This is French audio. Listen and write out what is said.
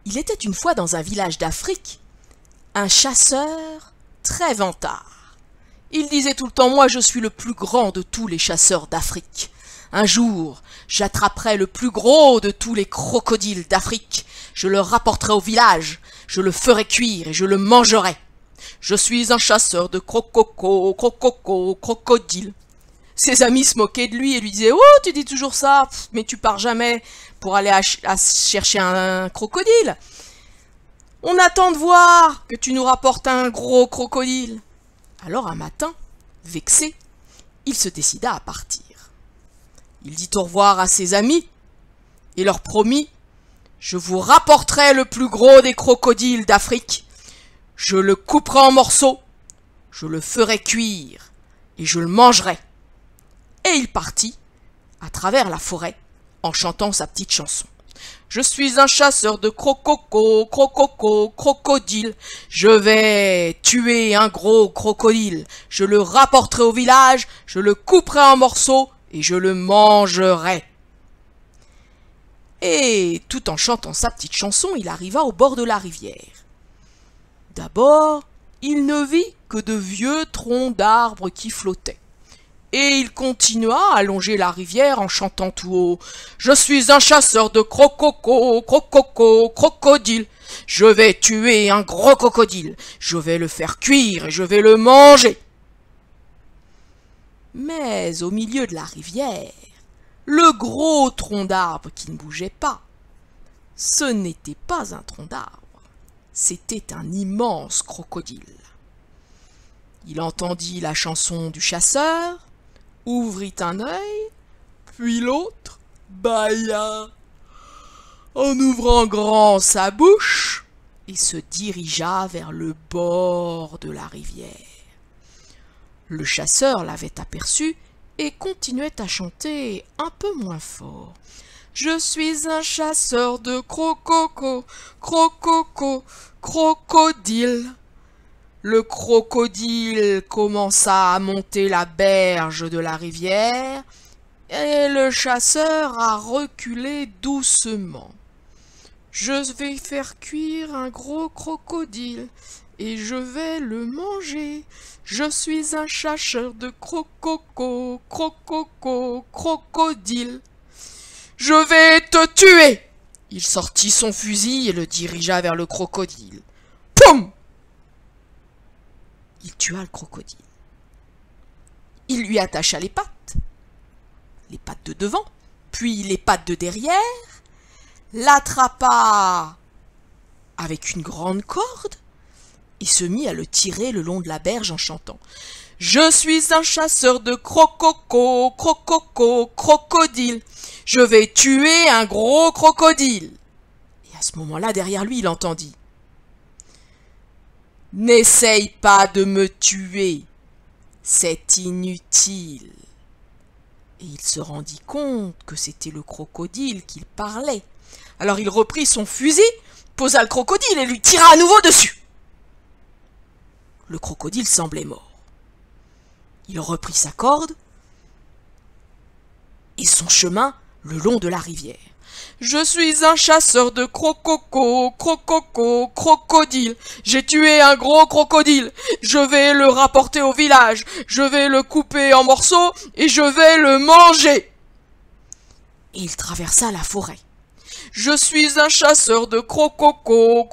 Il était une fois dans un village d'Afrique un chasseur très vantard. Il disait tout le temps « Moi, je suis le plus grand de tous les chasseurs d'Afrique. Un jour, j'attraperai le plus gros de tous les crocodiles d'Afrique. Je le rapporterai au village, je le ferai cuire et je le mangerai. Je suis un chasseur de crocodiles. » Ses amis se moquaient de lui et lui disaient « Oh, tu dis toujours ça, mais tu pars jamais pour aller chercher un crocodile. On attend de voir que tu nous rapportes un gros crocodile. » Alors un matin, vexé, il se décida à partir. Il dit au revoir à ses amis et leur promit « Je vous rapporterai le plus gros des crocodiles d'Afrique. Je le couperai en morceaux, je le ferai cuire et je le mangerai. » Et il partit à travers la forêt en chantant sa petite chanson. Je suis un chasseur de crocodiles. Je vais tuer un gros crocodile. Je le rapporterai au village, je le couperai en morceaux et je le mangerai. Et tout en chantant sa petite chanson, il arriva au bord de la rivière. D'abord, il ne vit que de vieux troncs d'arbres qui flottaient. Et il continua à longer la rivière en chantant tout haut. « Je suis un chasseur de crocodiles. Je vais tuer un gros crocodile. Je vais le faire cuire et je vais le manger. » Mais au milieu de la rivière, le gros tronc d'arbre qui ne bougeait pas, ce n'était pas un tronc d'arbre, c'était un immense crocodile. Il entendit la chanson du chasseur, ouvrit un œil, puis l'autre bâilla en ouvrant grand sa bouche et se dirigea vers le bord de la rivière. Le chasseur l'avait aperçu et continuait à chanter un peu moins fort. « Je suis un chasseur de crocodiles. » Le crocodile commença à monter la berge de la rivière et le chasseur a reculé doucement. « Je vais faire cuire un gros crocodile et je vais le manger. Je suis un chasseur de crocodiles. Je vais te tuer !» Il sortit son fusil et le dirigea vers le crocodile. Poum! Il tua le crocodile. Il lui attacha les pattes de devant, puis les pattes de derrière, l'attrapa avec une grande corde et se mit à le tirer le long de la berge en chantant « Je suis un chasseur de crocodiles. Je vais tuer un gros crocodile. » Et à ce moment-là, derrière lui, il entendit « N'essaye pas de me tuer, c'est inutile. » Et il se rendit compte que c'était le crocodile qu'il parlait. Alors il reprit son fusil, posa le crocodile et lui tira à nouveau dessus. Le crocodile semblait mort. Il reprit sa corde et son chemin le long de la rivière. « Je suis un chasseur de crocodiles. J'ai tué un gros crocodile. Je vais le rapporter au village. Je vais le couper en morceaux et je vais le manger. » Et il traversa la forêt. « Je suis un chasseur de crocodiles.